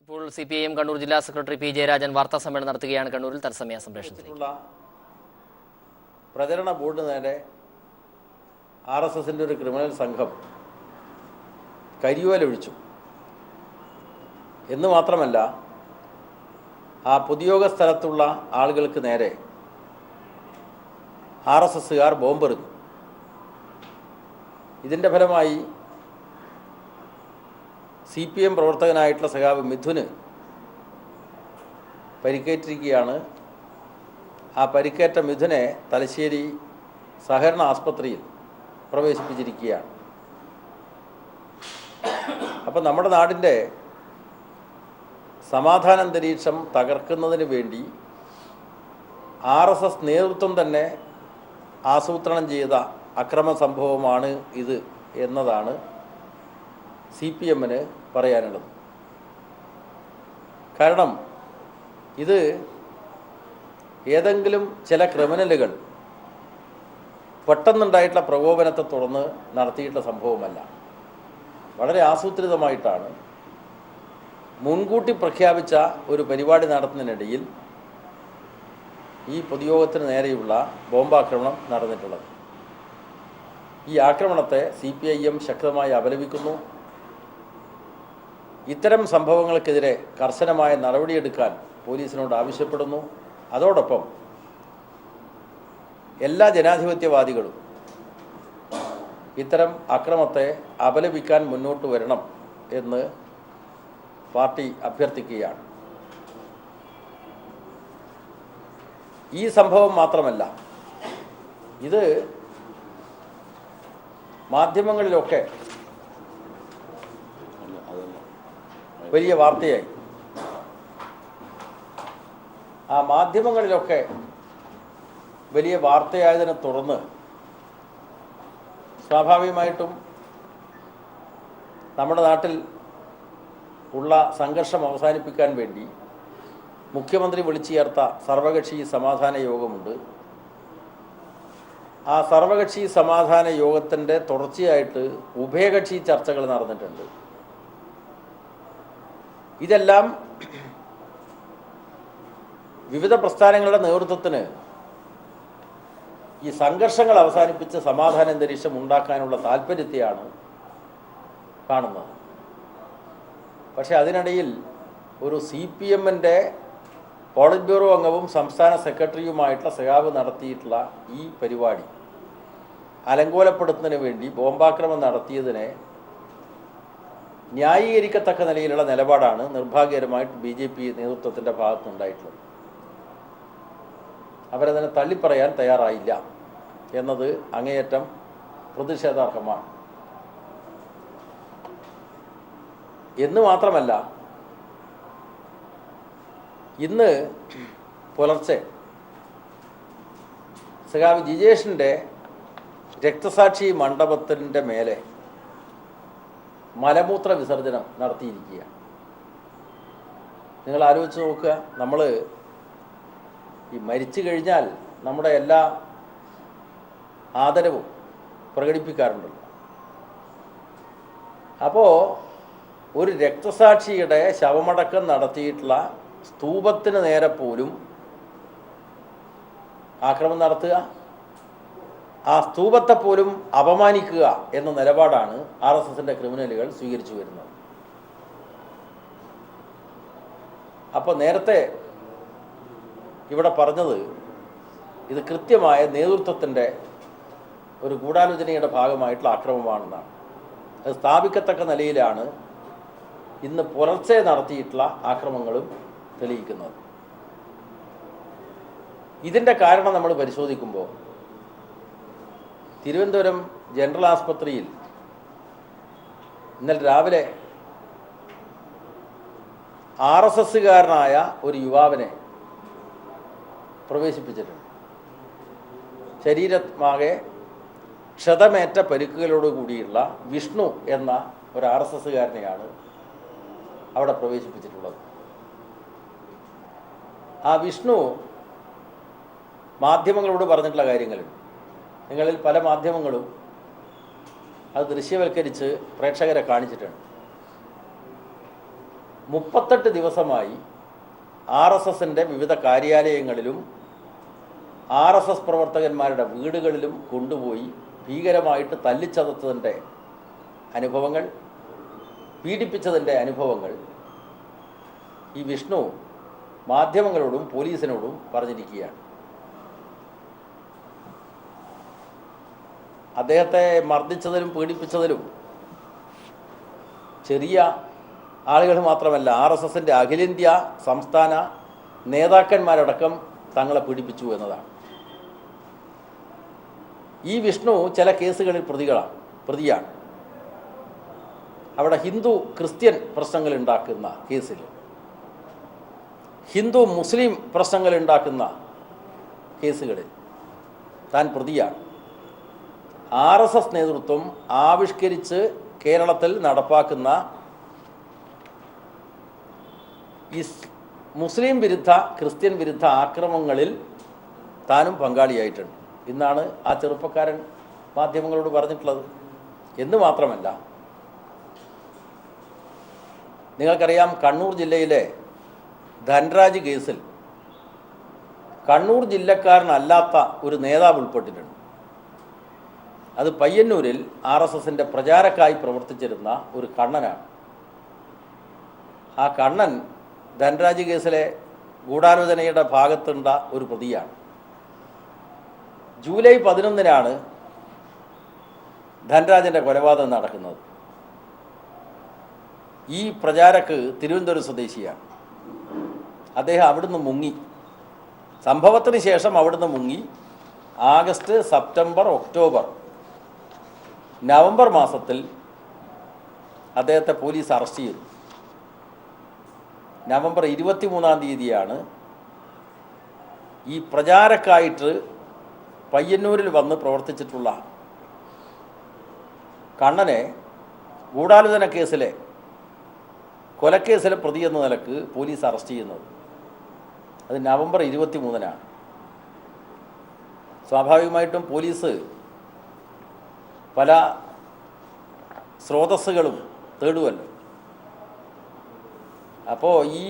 ഇപ്പോൾ CPIM കണ്ണൂർ ജില്ലാ secretary P Jayarajan വാർത്താ സമ്മേളനം നടത്തുകയാണ് കണ്ണൂരിൽ തത്സമയ സംപ്രേഷണത്തിലുള്ള പ്രചരണ ബോർഡ് നേരെ RSSന്റെ ഒരു ക്രിമിനൽ സംഘം കരിയോലൊഴിച്ചു എന്ന് മാത്രമല്ല ആ പൊതുയോഗ സ്ഥലത്തുള്ള ആളുകൾക്ക് നേരെ RSSകാർ ബോംബെറിഞ്ഞു. ഇതിൻ്റെ ഫലമായി CPM പ്രവർത്തകനായിട്ടുള്ള സഖാവ് മിഥുന് പരിക്കേറ്റിരിക്കുകയാണ്. ആ പരിക്കേറ്റ മിഥുനെ തലശ്ശേരി സഹകരണ ആസ്പത്രിയിൽ പ്രവേശിപ്പിച്ചിരിക്കുകയാണ്. അപ്പം നമ്മുടെ നാടിൻ്റെ സമാധാനാന്തരീക്ഷം തകർക്കുന്നതിന് വേണ്ടി RSS നേതൃത്വം തന്നെ ആസൂത്രണം ചെയ്ത അക്രമ സംഭവമാണ് ഇത് എന്നതാണ് CPMന് പറയാനുള്ളത്. കാരണം ഇത് ഏതെങ്കിലും ചില ക്രിമിനലുകൾ പെട്ടെന്നുണ്ടായിട്ടുള്ള പ്രകോപനത്തെ തുടർന്ന് നടത്തിയിട്ടുള്ള സംഭവമല്ല. വളരെ ആസൂത്രിതമായിട്ടാണ് മുൻകൂട്ടി പ്രഖ്യാപിച്ച ഒരു പരിപാടി നടത്തുന്നതിനിടയിൽ ഈ പൊതുയോഗത്തിന് നേരെയുള്ള ബോംബാക്രമണം നടന്നിട്ടുള്ളത്. ഈ ആക്രമണത്തെ CPIM ശക്തമായി അപലപിക്കുന്നു. ഇത്തരം സംഭവങ്ങൾക്കെതിരെ കർശനമായ നടപടിയെടുക്കാൻ പോലീസിനോട് ആവശ്യപ്പെടുന്നു. അതോടൊപ്പം എല്ലാ ജനാധിപത്യവാദികളും ഇത്തരം അക്രമത്തെ അപലപിക്കാൻ മുന്നോട്ട് വരണം എന്ന് പാർട്ടി അഭ്യർത്ഥിക്കുകയാണ്. ഈ സംഭവം മാത്രമല്ല, ഇത് മാധ്യമങ്ങളിലൊക്കെ വലിയ വാർത്തയായി. ആ മാധ്യമങ്ങളിലൊക്കെ വലിയ വാർത്തയായതിനെ തുടർന്ന് സ്വാഭാവികമായിട്ടും നമ്മുടെ നാട്ടിൽ ഉള്ള സംഘർഷം അവസാനിപ്പിക്കാൻ വേണ്ടി മുഖ്യമന്ത്രി വിളിച്ചു ചേർത്ത സർവകക്ഷി സമാധാന യോഗമുണ്ട്. ആ സർവകക്ഷി സമാധാന യോഗത്തിൻ്റെ തുടർച്ചയായിട്ട് ഉഭയകക്ഷി ചർച്ചകൾ നടന്നിട്ടുണ്ട്. ഇതെല്ലാം വിവിധ പ്രസ്ഥാനങ്ങളുടെ നേതൃത്വത്തിന് ഈ സംഘർഷങ്ങൾ അവസാനിപ്പിച്ച് സമാധാന അന്തരീക്ഷം ഉണ്ടാക്കാനുള്ള താല്പര്യത്തെയാണ് കാണുന്നത്. പക്ഷേ അതിനിടയിൽ ഒരു CPMൻ്റെ പോളിറ്റ് ബ്യൂറോ അംഗവും സംസ്ഥാന സെക്രട്ടറിയുമായിട്ടുള്ള സഖാവ് നടത്തിയിട്ടുള്ള ഈ പരിപാടി അലങ്കോലപ്പെടുത്തുന്നതിന് വേണ്ടി ബോംബാക്രമണം നടത്തിയതിനെ ന്യായീകരിക്കത്തക്ക നിലയിലുള്ള നിലപാടാണ് നിർഭാഗ്യകരമായിട്ട് BJP നേതൃത്വത്തിൻ്റെ ഭാഗത്തുനിന്നുണ്ടായിട്ടുള്ളത്. അവരതിനെ തള്ളിപ്പറയാൻ തയ്യാറായില്ല എന്നത് അങ്ങേയറ്റം പ്രതിഷേധാർഹമാണ്. എന്ന് മാത്രമല്ല, ഇന്ന് പുലർച്ചെ സഖാവ് ജിജേഷിൻ്റെ രക്തസാക്ഷി മണ്ഡപത്തിൻ്റെ മേലെ മലമൂത്ര വിസർജനം നടത്തിയിരിക്കുകയാണ്. നിങ്ങൾ ആലോചിച്ച് നോക്കുക, നമ്മൾ ഈ മരിച്ചു കഴിഞ്ഞാൽ നമ്മുടെ എല്ലാ ആദരവും പ്രകടിപ്പിക്കാറുണ്ടല്ലോ. അപ്പോൾ ഒരു രക്തസാക്ഷിയുടെ ശവമടക്കം നടത്തിയിട്ടുള്ള സ്തൂപത്തിന് നേരെ പോലും ആക്രമണം നടത്തുക, ആ സ്തൂപത്തെ പോലും അപമാനിക്കുക എന്ന നിലപാടാണ് RSSൻ്റെ ക്രിമിനലുകൾ സ്വീകരിച്ചു വരുന്നത്. അപ്പോൾ നേരത്തെ ഇവിടെ പറഞ്ഞത് ഇത് കൃത്യമായ നേതൃത്വത്തിൻ്റെ ഒരു ഗൂഢാലോചനയുടെ ഭാഗമായിട്ടുള്ള ആക്രമണമാണെന്നാണ്. അത് സ്ഥാപിക്കത്തക്ക നിലയിലാണ് ഇന്ന് പുലർച്ചെ നടത്തിയിട്ടുള്ള ആക്രമണങ്ങളും തെളിയിക്കുന്നത്. ഇതിൻ്റെ കാരണം നമ്മൾ പരിശോധിക്കുമ്പോൾ തിരുവനന്തപുരം ജനറൽ ആസ്പത്രിയിൽ ഇന്നലെ രാവിലെ RSSകാരനായ ഒരു യുവാവിനെ പ്രവേശിപ്പിച്ചിട്ടുണ്ട്. ശരീരമാകെ ക്ഷതമേറ്റ പരിക്കുകളോട് കൂടിയുള്ള വിഷ്ണു എന്ന ഒരു RSSകാരനെയാണ് അവിടെ പ്രവേശിപ്പിച്ചിട്ടുള്ളത്. ആ വിഷ്ണു മാധ്യമങ്ങളോട് പറഞ്ഞിട്ടുള്ള കാര്യങ്ങളുണ്ട്. നിങ്ങളിൽ പല മാധ്യമങ്ങളും അത് ദൃശ്യവൽക്കരിച്ച് പ്രേക്ഷകരെ കാണിച്ചിട്ടുണ്ട്. 38 ദിവസമായി RSSൻ്റെ വിവിധ കാര്യാലയങ്ങളിലും RSS പ്രവർത്തകന്മാരുടെ വീടുകളിലും കൊണ്ടുപോയി ഭീകരമായിട്ട് തല്ലിച്ചതച്ചതിൻ്റെ അനുഭവങ്ങൾ, പീഡിപ്പിച്ചതിൻ്റെ അനുഭവങ്ങൾ ഈ വിഷ്ണു മാധ്യമങ്ങളോടും പോലീസിനോടും പറഞ്ഞിരിക്കുകയാണ്. അദ്ദേഹത്തെ മർദ്ദിച്ചതിലും പീഡിപ്പിച്ചതിലും ചെറിയ ആളുകൾ മാത്രമല്ല, RSSൻ്റെ അഖിലേന്ത്യാ സംസ്ഥാന നേതാക്കന്മാരടക്കം തങ്ങളെ പീഡിപ്പിച്ചു എന്നതാണ്. ഈ വിഷ്ണു ചില കേസുകളിൽ പ്രതിയാണ്. അവിടെ ഹിന്ദു ക്രിസ്ത്യൻ പ്രശ്നങ്ങൾ ഉണ്ടാക്കുന്ന കേസിൽ, ഹിന്ദു മുസ്ലിം പ്രശ്നങ്ങൾ ഉണ്ടാക്കുന്ന കേസുകളിൽ താൻ പ്രതിയാണ്. RSS നേതൃത്വം ആവിഷ്കരിച്ച് കേരളത്തിൽ നടപ്പാക്കുന്ന ഈ മുസ്ലിം വിരുദ്ധ ക്രിസ്ത്യൻ വിരുദ്ധ ആക്രമണങ്ങളിൽ താനും പങ്കാളിയായിട്ടുണ്ട് എന്നാണ് ആ ചെറുപ്പക്കാരൻ മാധ്യമങ്ങളോട് പറഞ്ഞിട്ടുള്ളത്. എന്ന് മാത്രമല്ല, നിങ്ങൾക്കറിയാം, കണ്ണൂർ ജില്ലയിലെ ധൻരാജ് കേസിൽ കണ്ണൂർ ജില്ലക്കാരനല്ലാത്ത ഒരു നേതാവ് ഉൾപ്പെട്ടിട്ടുണ്ട്. അത് പയ്യന്നൂരിൽ RSSൻ്റെ പ്രചാരക്കായി പ്രവർത്തിച്ചിരുന്ന ഒരു കണ്ണനാണ്. ആ കണ്ണൻ ധൻരാജ് കേസിലെ ഗൂഢാലോചനയുടെ ഭാഗത്തുണ്ട ഒരു പ്രതിയാണ്. ജൂലൈ 11 ധൻരാജിൻ്റെ കൊലപാതകം നടക്കുന്നത്. ഈ പ്രചാരക്ക് തിരുവനന്തപുരം സ്വദേശിയാണ്. അദ്ദേഹം അവിടുന്ന് മുങ്ങി. സംഭവത്തിന് ശേഷം അവിടുന്ന് മുങ്ങി. ആഗസ്റ്റ്, സെപ്റ്റംബർ, ഒക്ടോബർ, നവംബർ മാസത്തിൽ അദ്ദേഹത്തെ പോലീസ് അറസ്റ്റ് ചെയ്തു. നവംബർ 23 ഈ പ്രചാരക്കായിട്ട് പയ്യന്നൂരിൽ വന്ന് പ്രവർത്തിച്ചിട്ടുള്ള കണ്ണനെ ഗൂഢാലോചന കേസിലെ കൊലക്കേസിലെ പ്രതി എന്ന നിലക്ക് പോലീസ് അറസ്റ്റ് ചെയ്യുന്നത്. അത് നവംബർ 23 സ്വാഭാവികമായിട്ടും പോലീസ് പല സ്രോതസ്സുകളും തേടുമല്ലോ. അപ്പോൾ ഈ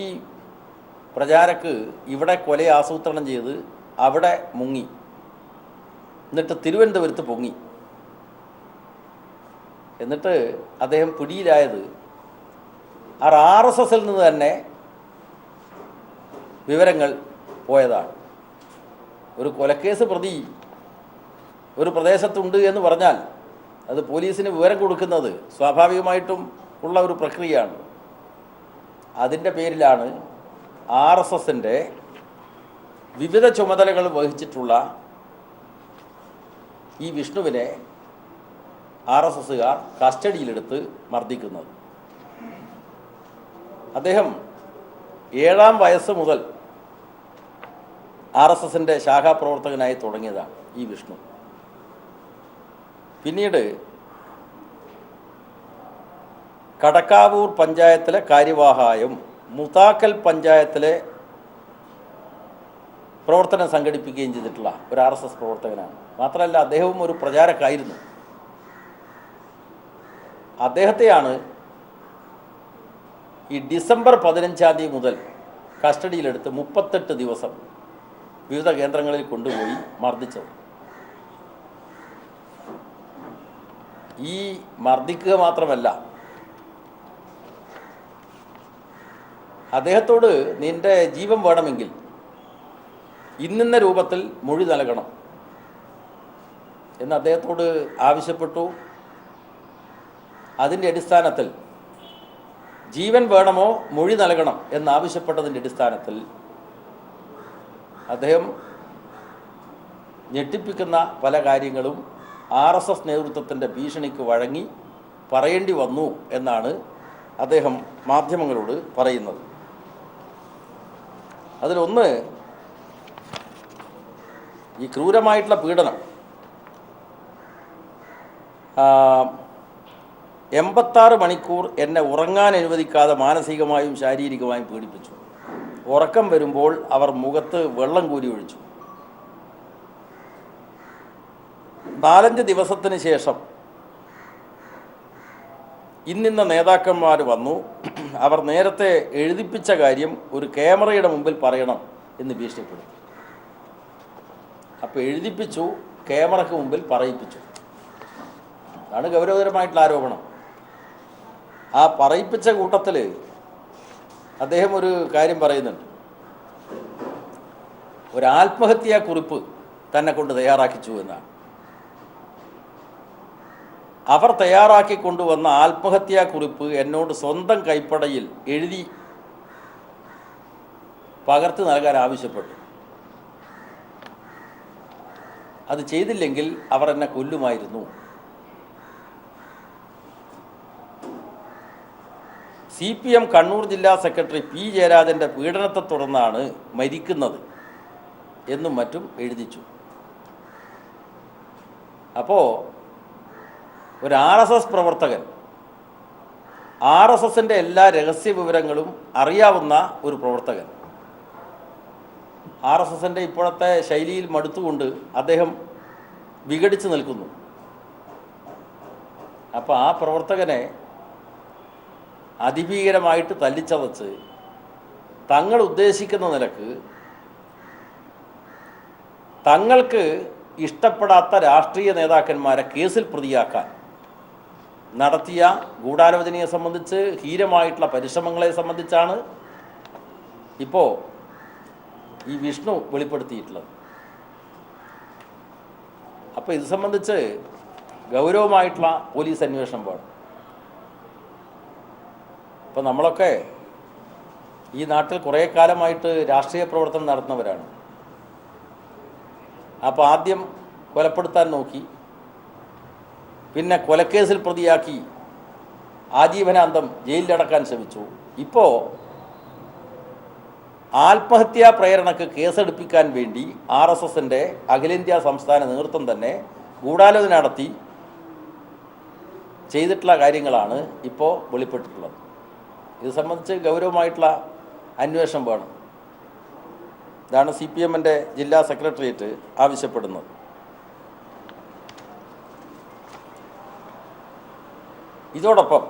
പ്രചാരക്ക് ഇവിടെ കൊല ആസൂത്രണം ചെയ്ത് അവിടെ മുങ്ങി, എന്നിട്ട് തിരുവനന്തപുരത്ത് പൊങ്ങി. എന്നിട്ട് അദ്ദേഹം പിടിയിലായത് RSSൽ നിന്ന് തന്നെ വിവരങ്ങൾ പോയതാണ്. ഒരു കൊലക്കേസ് പ്രതി ഒരു പ്രദേശത്തുണ്ട് എന്ന് പറഞ്ഞാൽ അത് പോലീസിന് വിവരം കൊടുക്കുന്നത് സ്വാഭാവികമായിട്ടും ഉള്ള ഒരു പ്രക്രിയയാണ്. അതിൻ്റെ പേരിലാണ് RSSൻ്റെ വിവിധ ചുമതലകൾ വഹിച്ചിട്ടുള്ള ഈ വിഷ്ണുവിനെ RSSകാർ കസ്റ്റഡിയിലെടുത്ത് മർദ്ദിക്കുന്നത്. അദ്ദേഹം 7ാം വയസ്സ് മുതൽ RSSൻ്റെ ശാഖാപ്രവർത്തകനായി തുടങ്ങിയതാണ് ഈ വിഷ്ണു. പിന്നീട് കടക്കാവൂർ പഞ്ചായത്തിലെ കാര്യവാഹായും മുതാക്കൽ പഞ്ചായത്തിലെ പ്രവർത്തനം സംഘടിപ്പിക്കുകയും ചെയ്തിട്ടുള്ള ഒരു RSS പ്രവർത്തകനാണ്. മാത്രമല്ല, അദ്ദേഹവും ഒരു പ്രചാരക്കായിരുന്നു. അദ്ദേഹത്തെയാണ് ഈ ഡിസംബർ 15 മുതൽ കസ്റ്റഡിയിലെടുത്ത് 38 ദിവസം വിവിധ കേന്ദ്രങ്ങളിൽ കൊണ്ടുപോയി മർദ്ദിച്ചത്. ഈ മർദ്ദിക്കുക മാത്രമല്ല, അദ്ദേഹത്തോട് നിൻ്റെ ജീവൻ വേണമെങ്കിൽ ഇന്നിന്ന രൂപത്തിൽ മൊഴി നൽകണം എന്ന് അദ്ദേഹത്തോട് ആവശ്യപ്പെട്ടു. അതിൻ്റെ അടിസ്ഥാനത്തിൽ ജീവൻ വേണമോ മൊഴി നൽകണം എന്നാവശ്യപ്പെട്ടതിൻ്റെ അടിസ്ഥാനത്തിൽ അദ്ദേഹം ഞെട്ടിപ്പിക്കുന്ന പല കാര്യങ്ങളും RSS നേതൃത്വത്തിൻ്റെ ഭീഷണിക്ക് വഴങ്ങി പറയേണ്ടി വന്നു എന്നാണ് അദ്ദേഹം മാധ്യമങ്ങളോട് പറയുന്നത്. അതിലൊന്ന്, ഈ ക്രൂരമായിട്ടുള്ള പീഡനം 86 മണിക്കൂർ എന്നെ ഉറങ്ങാൻ അനുവദിക്കാതെ മാനസികമായും ശാരീരികമായും പീഡിപ്പിച്ചു. ഉറക്കം വരുമ്പോൾ അവർ മുഖത്ത് വെള്ളം കോരി ഒഴിച്ചു. 4-5 ദിവസത്തിന് ശേഷം ഇന്നിന്ന നേതാക്കന്മാർ വന്നു. അവർ നേരത്തെ എഴുതിപ്പിച്ച കാര്യം ഒരു ക്യാമറയുടെ മുമ്പിൽ പറയണം എന്ന് ഭീഷണിപ്പെടുത്തി. അപ്പോൾ എഴുതിപ്പിച്ചു, ക്യാമറയ്ക്ക് മുമ്പിൽ പറയിപ്പിച്ചു. അതാണ് ഗൗരവതരമായിട്ടുള്ള ആരോപണം. ആ പറയിപ്പിച്ച കൂട്ടത്തിൽ അദ്ദേഹം ഒരു കാര്യം പറയുന്നുണ്ട്. ഒരു ആത്മഹത്യാക്കുറിപ്പ് തന്നെ കൊണ്ട് തയ്യാറാക്കിച്ചു എന്നാണ്. അവർ തയ്യാറാക്കി കൊണ്ടുവന്ന ആത്മഹത്യാക്കുറിപ്പ് എന്നോട് സ്വന്തം കൈപ്പടയിൽ എഴുതി പകർത്തി നൽകാൻ ആവശ്യപ്പെട്ടു. അത് ചെയ്തില്ലെങ്കിൽ അവർ എന്നെ കൊല്ലുമായിരുന്നു. CPM കണ്ണൂർ ജില്ലാ സെക്രട്ടറി P. ജയരാജൻ്റെ പീഡനത്തെ തുടർന്നാണ് മരിക്കുന്നത് എന്നും മറ്റും എഴുതിച്ചു. അപ്പോൾ ഒരു RSS പ്രവർത്തകൻ, RSSൻ്റെ എല്ലാ രഹസ്യ വിവരങ്ങളും അറിയാവുന്ന ഒരു പ്രവർത്തകൻ, RSSൻ്റെ ഇപ്പോഴത്തെ ശൈലിയിൽ മടുത്തുകൊണ്ട് അദ്ദേഹം വിഘടിച്ച് നിൽക്കുന്നു. അപ്പോൾ ആ പ്രവർത്തകനെ അതിഭീകരമായിട്ട് തല്ലിച്ചതച്ച് തങ്ങൾ ഉദ്ദേശിക്കുന്ന നിലക്ക് തങ്ങൾക്ക് ഇഷ്ടപ്പെടാത്ത രാഷ്ട്രീയ നേതാക്കന്മാരെ കേസിൽ പ്രതിയാക്കാൻ നടത്തിയ ഗൂഢാലോചനയെ സംബന്ധിച്ച്, ഹീനമായിട്ടുള്ള പരിശ്രമങ്ങളെ സംബന്ധിച്ചാണ് ഇപ്പോൾ ഈ വിഷ്ണു വെളിപ്പെടുത്തിയിട്ടുള്ളത്. അപ്പോൾ ഇത് സംബന്ധിച്ച് ഗൗരവമായിട്ടുള്ള പോലീസ് അന്വേഷണം വേണം. ഇപ്പം നമ്മളൊക്കെ ഈ നാട്ടിൽ കുറേ കാലമായിട്ട് രാഷ്ട്രീയ പ്രവർത്തനം നടത്തുന്നവരാണ്. അപ്പോൾ ആദ്യം കൊലപ്പെടുത്താൻ നോക്കി, പിന്നെ കൊലക്കേസിൽ പ്രതിയാക്കി ആജീവനാന്തം ജയിലിലടക്കാൻ ശ്രമിച്ചു. ഇപ്പോൾ ആത്മഹത്യാ പ്രേരണക്ക് കേസെടുപ്പിക്കാൻ വേണ്ടി RSSൻ്റെ അഖിലേന്ത്യാ സംസ്ഥാന നേതൃത്വം തന്നെ ഗൂഢാലോചന നടത്തി ചെയ്തിട്ടുള്ള കാര്യങ്ങളാണ് ഇപ്പോൾ വെളിപ്പെട്ടിട്ടുള്ളത്. ഇത് സംബന്ധിച്ച് ഗൗരവമായിട്ടുള്ള അന്വേഷണം വേണം. ഇതാണ് CPMൻ്റെ ജില്ലാ സെക്രട്ടേറിയറ്റ് ആവശ്യപ്പെടുന്നത്. ഇതോടൊപ്പം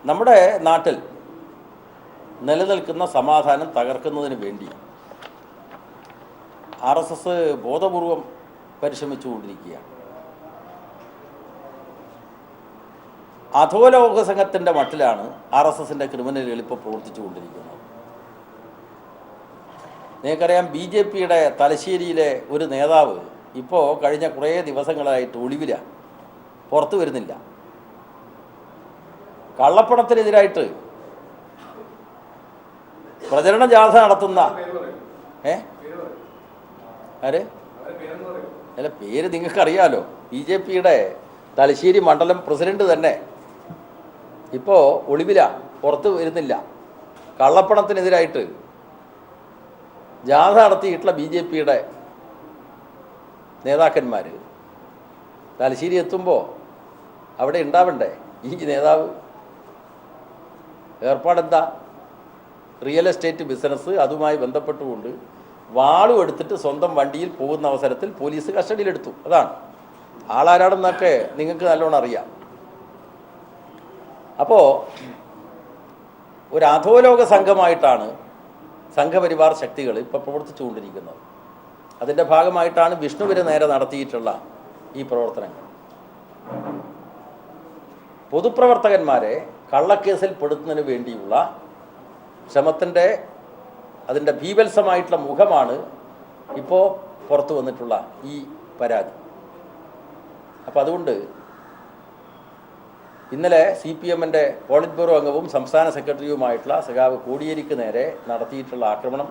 നമ്മുടെ നാട്ടിൽ നിലനിൽക്കുന്ന സമാധാനം തകർക്കുന്നതിന് വേണ്ടി RSS ബോധപൂർവം പരിശ്രമിച്ചുകൊണ്ടിരിക്കുകയാണ്. അധോലോക സംഘത്തിൻ്റെ മട്ടിലാണ് RSSൻ്റെ ക്രിമിനലുകൾ ഇപ്പോൾ പ്രവർത്തിച്ചുകൊണ്ടിരിക്കുന്നത്. നിങ്ങൾക്കറിയാം, BJPയുടെ തലശ്ശേരിയിലെ ഒരു നേതാവ് ഇപ്പോൾ കഴിഞ്ഞ കുറേ ദിവസങ്ങളായിട്ട് ഒളിവിലാണ്, പുറത്തു വരുന്നില്ല. കള്ളപ്പണത്തിനെതിരായിട്ട് പ്രചരണ ജാഥ നടത്തുന്ന ആര് അല്ല, പേര് നിങ്ങൾക്കറിയാലോ, BJPയുടെ തലശ്ശേരി മണ്ഡലം പ്രസിഡന്റ് തന്നെ ഇപ്പോൾ ഒളിവിലാണ്, പുറത്ത് വരുന്നില്ല. കള്ളപ്പണത്തിനെതിരായിട്ട് ജാഥ നടത്തിയിട്ടുള്ള BJPയുടെ നേതാക്കന്മാർ തലശ്ശേരി എത്തുമ്പോൾ അവിടെ ഉണ്ടാവണ്ടേ ഈ നേതാവ്? ഏർപ്പാടെന്താ? റിയൽ എസ്റ്റേറ്റ് ബിസിനസ്, അതുമായി ബന്ധപ്പെട്ടുകൊണ്ട് വാളും എടുത്തിട്ട് സ്വന്തം വണ്ടിയിൽ പോകുന്ന അവസരത്തിൽ പോലീസ് കസ്റ്റഡിയിലെടുത്തു. അതാണ് ആളാരാണെന്നൊക്കെ നിങ്ങൾക്ക് നല്ലോണം അറിയാം. അപ്പോൾ ഒരു അധോലോക സംഘമായിട്ടാണ് സംഘപരിവാർ ശക്തികൾ ഇപ്പോൾ പ്രവർത്തിച്ചുകൊണ്ടിരിക്കുന്നത്. അതിൻ്റെ ഭാഗമായിട്ടാണ് വിഷ്ണുവിന് നേരെ നടത്തിയിട്ടുള്ള ഈ പ്രവർത്തനങ്ങൾ. പൊതുപ്രവർത്തകന്മാരെ കള്ളക്കേസിൽ പെടുത്തുന്നതിന് വേണ്ടിയുള്ള ശ്രമത്തിൻ്റെ അതിൻ്റെ ഭീവത്സമായിട്ടുള്ള മുഖമാണ് ഇപ്പോൾ പുറത്തു വന്നിട്ടുള്ള ഈ പരാതി. അപ്പോൾ അതുകൊണ്ട് ഇന്നലെ CPMൻ്റെ പോളിറ്റ് ബ്യൂറോ അംഗവും സംസ്ഥാന സെക്രട്ടറിയുമായിട്ടുള്ള സഖാവ് കോടിയേരിക്ക് നേരെ നടത്തിയിട്ടുള്ള ആക്രമണം,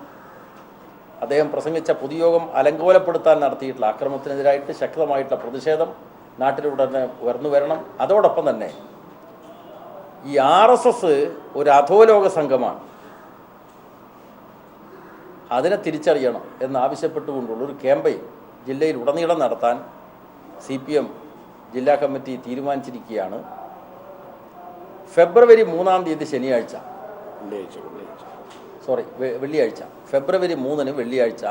അദ്ദേഹം പ്രസംഗിച്ച പൊതുയോഗം അലങ്കോലപ്പെടുത്താൻ നടത്തിയിട്ടുള്ള ആക്രമണത്തിനെതിരായിട്ട് ശക്തമായിട്ടുള്ള പ്രതിഷേധം നാട്ടിലുടനെ ഉയർന്നു വരണം. അതോടൊപ്പം തന്നെ ഈ RSS ഒരു അധോലോക സംഘമാണ്, അതിനെ തിരിച്ചറിയണം എന്നാവശ്യപ്പെട്ടുകൊണ്ടുള്ളൊരു ക്യാമ്പയിൻ ജില്ലയിൽ ഉടനീളം നടത്താൻ CPM ജില്ലാ കമ്മിറ്റി തീരുമാനിച്ചിരിക്കുകയാണ്. ഫെബ്രുവരി 3-ാം തീയതി ശനിയാഴ്ച, വെള്ളിയാഴ്ച, ഫെബ്രുവരി 3-ന് വെള്ളിയാഴ്ച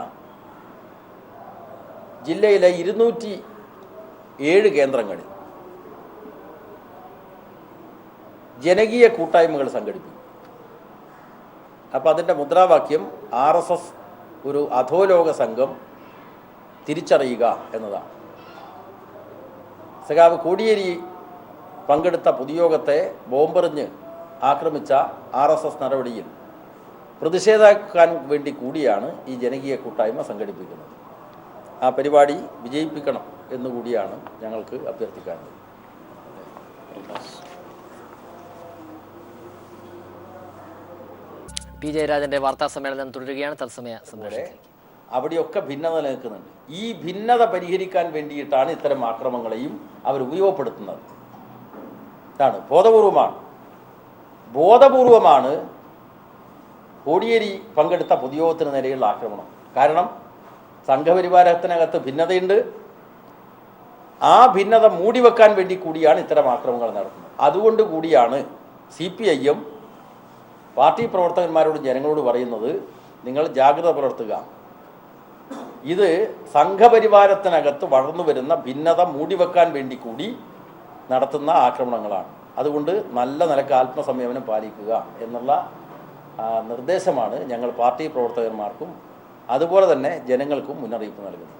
ജില്ലയിലെ 207 കേന്ദ്രങ്ങളിൽ ജനകീയ കൂട്ടായ്മകൾ സംഘടിപ്പിക്കും. അപ്പോൾ അതിൻ്റെ മുദ്രാവാക്യം RSS ഒരു അധോലോക സംഘം തിരിച്ചറിയുക എന്നതാണ്. സഖാവ് കോടിയേരി പങ്കെടുത്ത പൊതുയോഗത്തെ ബോംബെറിഞ്ഞ് ആക്രമിച്ച RSS നടപടിയിൽ പ്രതിഷേധിക്കാൻ വേണ്ടി കൂടിയാണ് ഈ ജനകീയ കൂട്ടായ്മ സംഘടിപ്പിക്കുന്നത്. ആ പരിപാടി വിജയിപ്പിക്കണം എന്നുകൂടിയാണ് ഞങ്ങൾക്ക് അഭ്യർത്ഥിക്കാനുള്ളത്. പി ജയരാജന്റെ വാർത്താ സമ്മേളനം തുടരുകയാണ്. തത്സമയ സംപ്രേഷണം. അവിടെയൊക്കെ ഭിന്നത നിലനിൽക്കുന്നുണ്ട്. ഈ ഭിന്നത പരിഹരിക്കാൻ വേണ്ടിയിട്ടാണ് ഇത്തരം ആക്രമണങ്ങളെയും അവർ ഉപയോഗപ്പെടുത്തുന്നത്. ഇതാണ് ബോധപൂർവമാണ് കോടിയേരി പങ്കെടുത്ത പൊതുയോഗത്തിന് നേരെയുള്ള ആക്രമണം. കാരണം സംഘപരിവാരത്തിനകത്ത് ഭിന്നതയുണ്ട്. ആ ഭിന്നത മൂടിവെക്കാൻ വേണ്ടി കൂടിയാണ് ഇത്തരം ആക്രമണങ്ങൾ നടത്തുന്നത്. അതുകൊണ്ട് കൂടിയാണ് CPIM പാർട്ടി പ്രവർത്തകന്മാരോട് ജനങ്ങളോട് പറയുന്നത്, നിങ്ങൾ ജാഗ്രത പുലർത്തുക. ഇത് സംഘപരിവാരത്തിനകത്ത് വളർന്നു വരുന്ന ഭിന്നത മൂടിവെക്കാൻ വേണ്ടി കൂടി നടത്തുന്ന ആക്രമണങ്ങളാണ്. അതുകൊണ്ട് നല്ല നിലക്ക് ആത്മസംയമനം പാലിക്കുക എന്നുള്ള നിർദ്ദേശമാണ് ഞങ്ങൾ പാർട്ടി പ്രവർത്തകന്മാർക്കും അതുപോലെ തന്നെ ജനങ്ങൾക്കും മുന്നറിയിപ്പ് നൽകുന്നത്.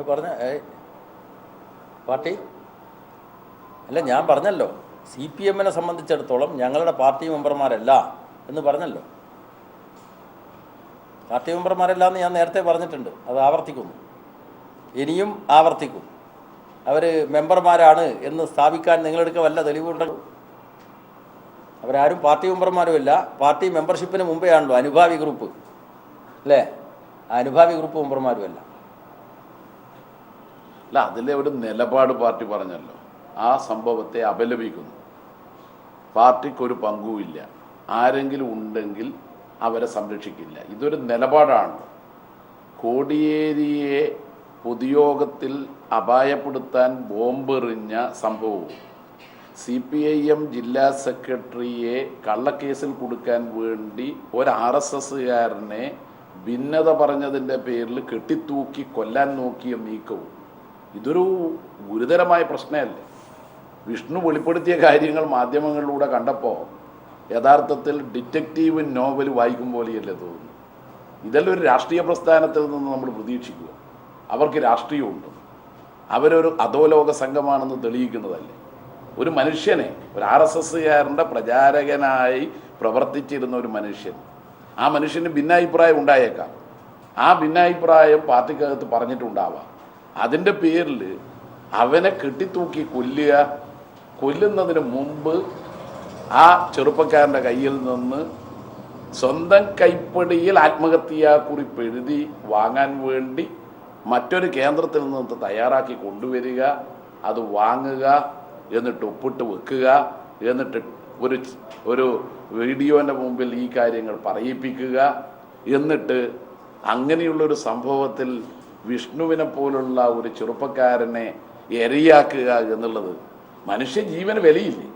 പറഞ്ഞ പാർട്ടി അല്ല, ഞാൻ പറഞ്ഞല്ലോ CPM-നെ സംബന്ധിച്ചിടത്തോളം ഞങ്ങളുടെ പാർട്ടി മെമ്പർമാരല്ല എന്ന് പറഞ്ഞല്ലോ. പാർട്ടി മെമ്പർമാരല്ല എന്ന് ഞാൻ നേരത്തെ പറഞ്ഞിട്ടുണ്ട്. അത് ആവർത്തിക്കുന്നു, ഇനിയും ആവർത്തിക്കും. അവർ മെമ്പർമാരാണ് എന്ന് സ്ഥാപിക്കാൻ നിങ്ങളെടുക്ക വല്ല തെളിവുണ്ടെങ്കിൽ അവരാരും പാർട്ടി മെമ്പർമാരുമല്ല. പാർട്ടി മെമ്പർഷിപ്പിന് മുമ്പേ ആണല്ലോ അനുഭാവി ഗ്രൂപ്പ്, അല്ലേ? ആ അനുഭാവി ഗ്രൂപ്പ് മെമ്പർമാരുമല്ല. അല്ല, അതിലെ ഒരു നിലപാട് പാർട്ടി പറഞ്ഞല്ലോ. ആ സംഭവത്തെ അപലപിക്കുന്നു. പാർട്ടിക്കൊരു പങ്കുമില്ല, ആരെങ്കിലും ഉണ്ടെങ്കിൽ അവരെ സംരക്ഷിക്കില്ല. ഇതൊരു നിലപാടാണ്. കോടിയേരിയെ പൊതുയോഗത്തിൽ അപായപ്പെടുത്താൻ ബോംബെറിഞ്ഞ സംഭവവും CPIM ജില്ലാ സെക്രട്ടറിയെ കള്ളക്കേസിൽ കൊടുക്കാൻ വേണ്ടി ഒരു RSSകാരനെ ഭിന്നത പറഞ്ഞതിൻ്റെ പേരിൽ കെട്ടിത്തൂക്കി കൊല്ലാൻ നോക്കിയ നീക്കവും ഇതൊരു ഗുരുതരമായ പ്രശ്നമല്ലേ? വിഷ്ണു വെളിപ്പെടുത്തിയ കാര്യങ്ങൾ മാധ്യമങ്ങളിലൂടെ കണ്ടപ്പോൾ യഥാർത്ഥത്തിൽ ഡിറ്റക്റ്റീവ് നോവൽ വായിക്കും പോലെയല്ലേ തോന്നുന്നു. ഇതെല്ലാം ഒരു രാഷ്ട്രീയ പ്രസ്ഥാനത്തിൽ നിന്ന് നമ്മൾ പ്രതീക്ഷിക്കുക. അവർക്ക് രാഷ്ട്രീയമുണ്ട്, അവരൊരു അധോലോക സംഘമാണെന്ന് തെളിയിക്കുന്നതല്ലേ? ഒരു മനുഷ്യനെ, ഒരു RSSകാരൻ്റെ പ്രചാരകനായി പ്രവർത്തിച്ചിരുന്ന ഒരു മനുഷ്യൻ, ആ മനുഷ്യന് ഭിന്നാഭിപ്രായം ഉണ്ടായേക്കാം. ആ ഭിന്നാഭിപ്രായം പാർട്ടിക്കകത്ത് പറഞ്ഞിട്ടുണ്ടാവാം. അതിൻ്റെ പേരിൽ അവനെ കെട്ടിത്തൂക്കി കൊല്ലുന്നതിന് മുമ്പ് ആ ചെറുപ്പക്കാരൻ്റെ കയ്യിൽ നിന്ന് സ്വന്തം കൈപ്പടിയിൽ ആത്മഹത്യാക്കുറിപ്പ് എഴുതി വാങ്ങാൻ വേണ്ടി മറ്റൊരു കേന്ദ്രത്തിൽ നിന്ന് തയ്യാറാക്കി കൊണ്ടുവരിക, അത് വാങ്ങുക, എന്നിട്ട് ഒപ്പിട്ട് വെക്കുക, എന്നിട്ട് ഒരു വീഡിയോൻ്റെ മുമ്പിൽ ഈ കാര്യങ്ങൾ പറയിപ്പിക്കുക, എന്നിട്ട് അങ്ങനെയുള്ളൊരു സംഭവത്തിൽ വിഷ്ണുവിനെ പോലുള്ള ഒരു ചെറുപ്പക്കാരനെ ഇരയാക്കുക എന്നുള്ളത് മനുഷ്യജീവന് വിലയില്ലേ?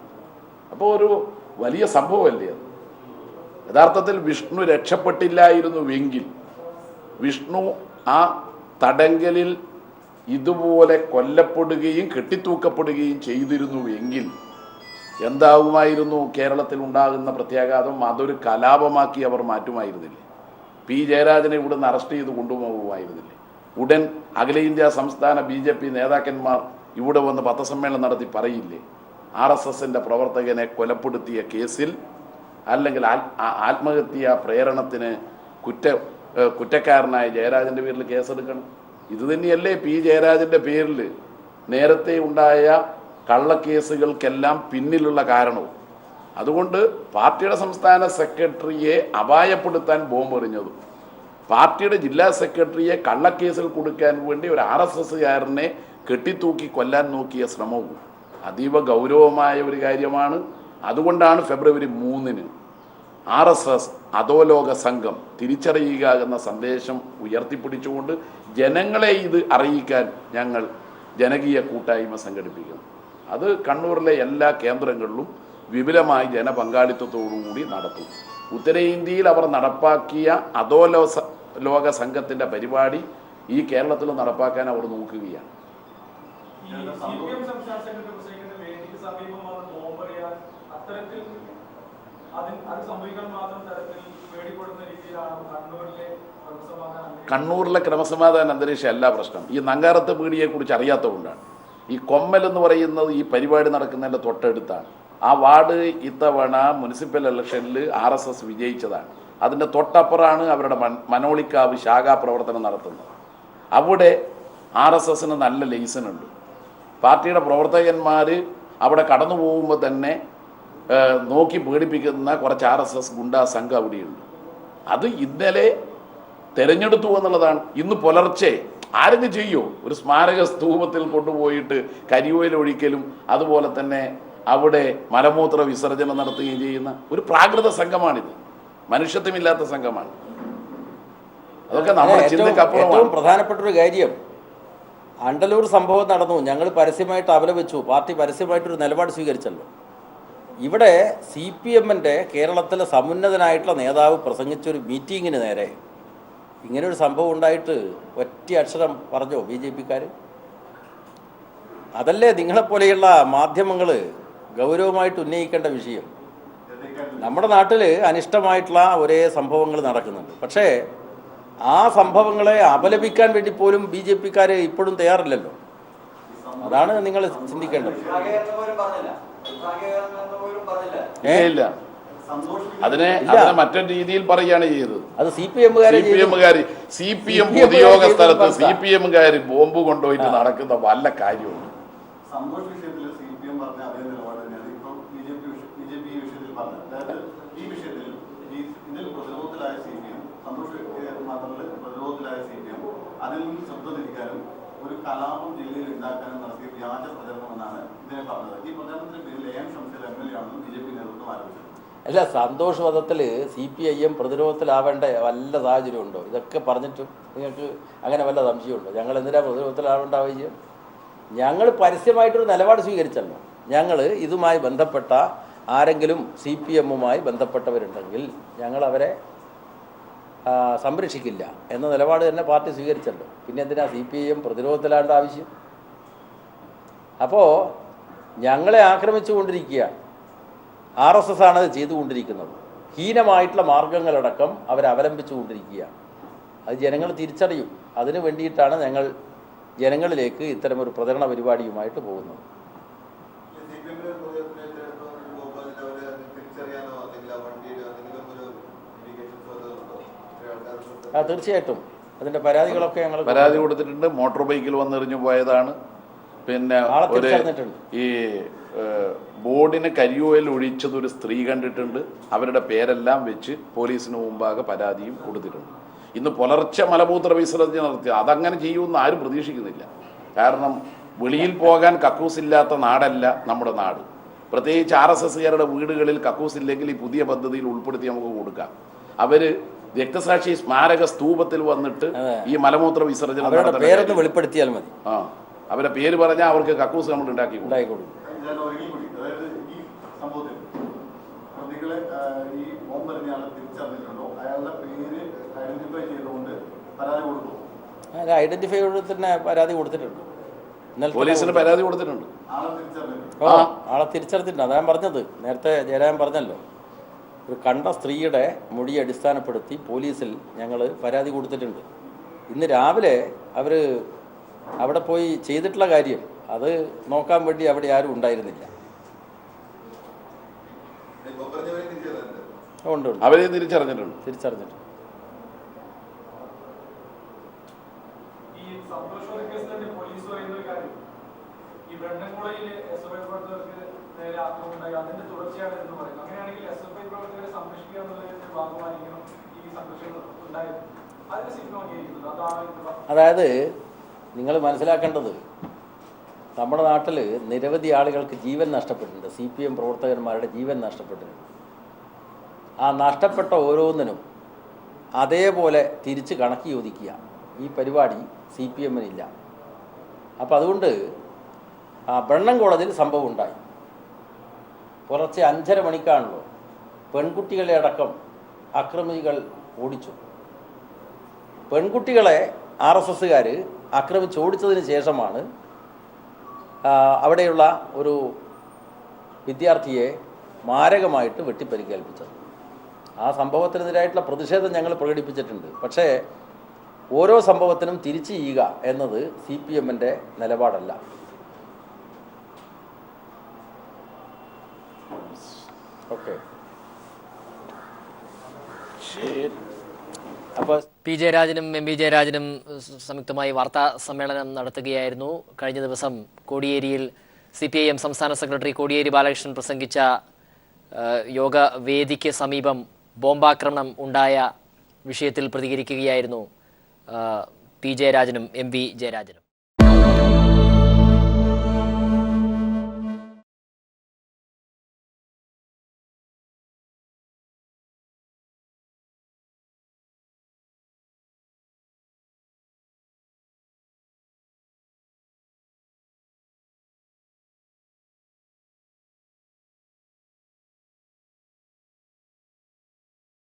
അപ്പോൾ ഒരു വലിയ സംഭവമല്ലേ അത്? യഥാർത്ഥത്തിൽ വിഷ്ണു രക്ഷപ്പെട്ടില്ലായിരുന്നുവെങ്കിൽ, വിഷ്ണു ആ തടങ്കലിൽ ഇതുപോലെ കൊല്ലപ്പെടുകയും കെട്ടിത്തൂക്കപ്പെടുകയും ചെയ്തിരുന്നുവെങ്കിൽ എന്താവുമായിരുന്നു കേരളത്തിൽ ഉണ്ടാകുന്ന പ്രത്യാഘാതം? അതൊരു കലാപമാക്കി അവർ മാറ്റുമായിരുന്നില്ലേ? പി ജയരാജനെ ഇവിടുന്ന് അറസ്റ്റ് ചെയ്ത് കൊണ്ടുപോകുമായിരുന്നില്ലേ? ഉടൻ അഖിലേന്ത്യാ സംസ്ഥാന BJP നേതാക്കന്മാർ ഇവിടെ വന്ന് പത്രസമ്മേളനം നടത്തി പറയില്ലേ, RSSന്റെ പ്രവർത്തകനെ കൊലപ്പെടുത്തിയ കേസിൽ അല്ലെങ്കിൽ ആത്മഹത്യാ പ്രേരണത്തിന് കുറ്റക്കാരനായ ജയരാജൻ്റെ പേരിൽ കേസെടുക്കണം? ഇത് തന്നെയല്ലേ പി ജയരാജൻ്റെ പേരിൽ നേരത്തെ ഉണ്ടായ കള്ളക്കേസുകൾക്കെല്ലാം പിന്നിലുള്ള കാരണവും? അതുകൊണ്ട് പാർട്ടിയുടെ സംസ്ഥാന സെക്രട്ടറിയെ അപായപ്പെടുത്താൻ ബോംബെറിഞ്ഞതും പാർട്ടിയുടെ ജില്ലാ സെക്രട്ടറിയെ കള്ളക്കേസിൽ കൊടുക്കാൻ വേണ്ടി ഒരു RSSകാരനെ കെട്ടിത്തൂക്കി കൊല്ലാൻ നോക്കിയ ശ്രമവും അതീവ ഗൗരവമായ ഒരു കാര്യമാണ്. അതുകൊണ്ടാണ് ഫെബ്രുവരി 3-ന് RSS അധോലോക സംഘം തിരിച്ചറിയുക എന്ന സന്ദേശം ഉയർത്തിപ്പിടിച്ചുകൊണ്ട് ജനങ്ങളെ ഇത് അറിയിക്കാൻ ഞങ്ങൾ ജനകീയ കൂട്ടായ്മ സംഘടിപ്പിക്കുന്നു. അത് കണ്ണൂരിലെ എല്ലാ കേന്ദ്രങ്ങളിലും വിപുലമായി ജനപങ്കാളിത്തത്തോടുകൂടി നടത്തും. ഉത്തരേന്ത്യയിൽ അവർ നടപ്പാക്കിയ ലോക സംഘത്തിൻ്റെ പരിപാടി ഈ കേരളത്തിൽ നടപ്പാക്കാൻ അവർ നോക്കുകയാണ്. കണ്ണൂരിലെ ക്രമസമാധാന അന്തരീക്ഷം അല്ല പ്രശ്നം. ഈ നങ്കാരത്ത് പീടിയെക്കുറിച്ച് അറിയാത്തതുകൊണ്ടാണ്. ഈ കൊമ്മൽ എന്ന് പറയുന്നത് ഈ പരിപാടി നടക്കുന്നതിൻ്റെ തൊട്ടടുത്താണ്. ആ വാർഡ് ഇത്തവണ മുനിസിപ്പൽ ഇലക്ഷനിൽ RSS വിജയിച്ചതാണ്. അതിൻ്റെ തൊട്ടപ്പുറമാണ് അവരുടെ മനോളിക്കാവ് ശാഖാ പ്രവർത്തനം നടത്തുന്നത്. അവിടെ RSSന് നല്ല ലൈസൻ ഉണ്ട്. പാർട്ടിയുടെ പ്രവർത്തകന്മാർ അവിടെ കടന്നു പോകുമ്പോൾ തന്നെ നോക്കി പേടിപ്പിക്കുന്ന കുറച്ച് RSS ഗുണ്ടാ സംഘം അവിടെയുണ്ട്. അത് ഇന്നലെ തിരഞ്ഞെടുത്തു എന്നുള്ളതാണ്. ഇന്ന് പുലർച്ചെ ആരെങ്കിലും ചെയ്യോ? ഒരു സ്മാരക സ്തൂപത്തിൽ കൊണ്ടുപോയിട്ട് കരിയോയിൽ ഒഴിക്കലും അതുപോലെ തന്നെ അവിടെ മലമൂത്ര വിസർജനം നടത്തുകയും ചെയ്യുന്ന ഒരു പ്രാകൃത സംഘമാണിത്. മനുഷ്യത്വമില്ലാത്ത സംഘമാണ്. അതൊക്കെ നമ്മുടെ ചിന്തക്കപ്പുറമാണ്. ഏറ്റവും പ്രധാനപ്പെട്ട ഒരു കാര്യം, അണ്ടലൂർ സംഭവം നടന്നു, ഞങ്ങൾ പരസ്യമായിട്ട് അപലപിച്ചു, പാർട്ടി പരസ്യമായിട്ടൊരു നിലപാട് സ്വീകരിച്ചല്ലോ. ഇവിടെ CPMൻ്റെ കേരളത്തിലെ സമുന്നതനായിട്ടുള്ള നേതാവ് പ്രസംഗിച്ചൊരു മീറ്റിങ്ങിന് നേരെ ഇങ്ങനൊരു സംഭവം ഉണ്ടായിട്ട് ഒറ്റ അക്ഷരം പറഞ്ഞോ BJPക്കാർ? അതല്ലേ നിങ്ങളെപ്പോലെയുള്ള മാധ്യമങ്ങൾ ഗൗരവമായിട്ട് ഉന്നയിക്കേണ്ട വിഷയം. നമ്മുടെ നാട്ടിൽ അനിഷ്ടമായിട്ടുള്ള ഒരേ സംഭവങ്ങൾ നടക്കുന്നുണ്ട്. പക്ഷേ ആ സംഭവങ്ങളെ അപലപിക്കാൻ വേണ്ടി പോലും BJPക്കാർ ഇപ്പോഴും തയ്യാറില്ലല്ലോ. അതാണ് നിങ്ങൾ ചിന്തിക്കേണ്ടത്. ഇല്ല, അതിനെ മറ്റൊരു രീതിയിൽ പറയുകയാണ് ചെയ്തത്. അത് CPMകാർ CPM പൊതുയോഗ സ്ഥലത്ത് CPMകാർ ബോംബ് കൊണ്ടുപോയിട്ട് നടക്കുന്ന വല്ല കാര്യമുണ്ട്. സന്തോഷ് വിഷയത്തിൽ CPM പറഞ്ഞ അതേ നിലപാട് തന്നെയാണ് ഇപ്പം BJP ഈ വിഷയത്തിൽ പറഞ്ഞത്. അതായത് ഈ വിഷയത്തിൽ ഇതിൽ പ്രതിരോധത്തിലായ CPM, സന്തോഷ് മാത്രമല്ല പ്രതിരോധത്തിലായ CPM അതിൽ നിന്ന് ശ്രദ്ധ തിരിക്കാനും ഒരു കലാപം ജില്ലയിൽ ഉണ്ടാക്കാനും നടത്തിയ വ്യാജ പ്രചരണമെന്നാണ് ഇതിനെ പറഞ്ഞത്. ഈ പ്രചരണത്തിന് പേരിൽ AM ഷംസീർ MLA ആണെന്നും BJP നേതൃത്വം ആരോപിച്ചത്. അല്ല, സന്തോഷ് വധത്തിൽ CPIM പ്രതിരോധത്തിലാവേണ്ട വല്ല സാഹചര്യമുണ്ടോ? ഇതൊക്കെ പറഞ്ഞിട്ടും നിങ്ങൾക്ക് അങ്ങനെ വല്ല സംശയമുണ്ടോ? ഞങ്ങൾ എന്തിനാ പ്രതിരോധത്തിലാവേണ്ട ആവശ്യം? ഞങ്ങൾ പരസ്യമായിട്ടൊരു നിലപാട് സ്വീകരിച്ചല്ലോ. ഞങ്ങൾ ഇതുമായി ബന്ധപ്പെട്ട ആരെങ്കിലും CPMുമായി ബന്ധപ്പെട്ടവരുണ്ടെങ്കിൽ ഞങ്ങൾ അവരെ സംരക്ഷിക്കില്ല എന്ന നിലപാട് തന്നെ പാർട്ടി സ്വീകരിച്ചല്ലോ. പിന്നെ എന്തിനാ CPIM പ്രതിരോധത്തിലാവേണ്ട ആവശ്യം? അപ്പോൾ ഞങ്ങളെ ആക്രമിച്ചു കൊണ്ടിരിക്കുകയാണ്. RSS ആണത് ചെയ്തുകൊണ്ടിരിക്കുന്നത്. ഹീനമായിട്ടുള്ള മാർഗങ്ങളടക്കം അവരവലംബിച്ചു കൊണ്ടിരിക്കുകയാണ്. അത് ജനങ്ങൾ തിരിച്ചറിയും. അതിനു വേണ്ടിയിട്ടാണ് ഞങ്ങൾ ജനങ്ങളിലേക്ക് ഇത്തരമൊരു പ്രചരണ പരിപാടിയുമായിട്ട് പോകുന്നത്. തീർച്ചയായിട്ടും അതിൻ്റെ പരാതികളൊക്കെ ഞങ്ങൾ പരാതി കൊടുത്തിട്ടുണ്ട്. മോട്ടോർ ബൈക്കിൽ വന്നെറിഞ്ഞു പോയതാണ്. പിന്നെ ഈ ബോർഡിന് കരിയോയിൽ ഒഴിച്ചത് ഒരു സ്ത്രീ കണ്ടിട്ടുണ്ട്. അവരുടെ പേരെല്ലാം വെച്ച് പോലീസിന് മുമ്പാകെ പരാതിയും കൊടുത്തിട്ടുണ്ട്. ഇന്ന് പുലർച്ചെ മലമൂത്ര വിസർജനം നടത്തി. അതങ്ങനെ ചെയ്യുമെന്ന് ആരും പ്രതീക്ഷിക്കുന്നില്ല. കാരണം വെളിയിൽ പോകാൻ കക്കൂസില്ലാത്ത നാടല്ല നമ്മുടെ നാട്. പ്രത്യേകിച്ച് RSSകാരുടെ വീടുകളിൽ കക്കൂസില്ലെങ്കിൽ ഈ പുതിയ പദ്ധതിയിൽ ഉൾപ്പെടുത്തി നമുക്ക് കൊടുക്കാം. അവർ രക്തസാക്ഷി സ്മാരക സ്തൂപത്തിൽ വന്നിട്ട് ഈ മലമൂത്ര വിസർജനം പേരൊന്ന് വെളിപ്പെടുത്തിയാൽ മതി. അവരുടെ പേര് പറഞ്ഞാൽ അവർക്ക് കക്കൂസ് നമ്മൾ ഉണ്ടാക്കി കൊടുക്കും. അതായത് ഈ സംഭവത്തിൽ പ്രതികളെ ഈ ബോംബെറിഞ്ഞാളെ തിരിച്ചറിഞ്ഞിട്ടുണ്ടോ? അയാളുടെ പേര് ഐഡന്റിഫൈ ചെയ്തുകൊണ്ട് പരാതി കൊടുക്കും. ഐഡന്റിഫൈ തന്നെ പരാതി കൊടുത്തിട്ടുണ്ട്. പോലീസിന് പരാതി കൊടുത്തിട്ടുണ്ട്. ആളെ തിരിച്ചറിഞ്ഞിട്ടുണ്ട്. അതാ ഞാൻ പറഞ്ഞത്. നേരത്തെ ജയരാജൻ പറഞ്ഞല്ലോ, ഒരു കണ്ട സ്ത്രീയുടെ മൊഴിയെ അടിസ്ഥാനപ്പെടുത്തി പോലീസിൽ ഞങ്ങൾ പരാതി കൊടുത്തിട്ടുണ്ട്. ഇന്ന് രാവിലെ അവർ അവിടെ പോയി ചെയ്തിട്ടുള്ള കാര്യം അത് നോക്കാൻ വേണ്ടി അവിടെ ആരും ഉണ്ടായിരുന്നില്ല. ഉണ്ട്, അവരെ തിരിച്ചറിഞ്ഞിട്ടുണ്ട്. അതായത് നിങ്ങൾ മനസ്സിലാക്കേണ്ടത്, നമ്മുടെ നാട്ടിൽ നിരവധി ആളുകൾക്ക് ജീവൻ നഷ്ടപ്പെട്ടിട്ടുണ്ട്. CPM പ്രവർത്തകന്മാരുടെ ജീവൻ നഷ്ടപ്പെട്ടിട്ടുണ്ട്. ആ നഷ്ടപ്പെട്ട ഓരോന്നിനും അതേപോലെ തിരിച്ച് കണക്ക് ചോദിക്കുക ഈ പരിപാടി CPMനില്ല. അപ്പോൾ അതുകൊണ്ട് ബ്രണ്ണൻ കോളേജിൽ സംഭവം ഉണ്ടായി. പുലർച്ചെ 5:30 മണിക്കാണല്ലോ പെൺകുട്ടികളെ അടക്കം അക്രമികൾ ഓടിച്ചു. പെൺകുട്ടികളെ RSSകാർ ആക്രമിച്ച് ഓടിച്ചതിന് ശേഷമാണ് അവിടെയുള്ള ഒരു വിദ്യാർത്ഥിയെ മാരകമായിട്ട് വെട്ടിപ്പരിക്കേൽപ്പിച്ചത്. ആ സംഭവത്തിനെതിരായിട്ടുള്ള പ്രതിഷേധം ഞങ്ങൾ പ്രകടിപ്പിച്ചിട്ടുണ്ട്. പക്ഷേ ഓരോ സംഭവത്തിനും തിരിച്ചു ചെയ്യുക എന്നത് CPMൻ്റെ നിലപാടല്ല. ഓക്കെ, അപ്പോൾ പി ജയരാജനും MV ജയരാജനും സംയുക്തമായി വാർത്താ സമ്മേളനം നടത്തുകയായിരുന്നു. കഴിഞ്ഞ ദിവസം കോടിയേരിയിൽ CPIM സംസ്ഥാന സെക്രട്ടറി കോടിയേരി ബാലകൃഷ്ണൻ പ്രസംഗിച്ച യോഗവേദിക്ക് സമീപം ബോംബാക്രമണം ഉണ്ടായ വിഷയത്തിൽ പ്രതികരിക്കുകയായിരുന്നു പി ജയരാജനും MV ജയരാജനും.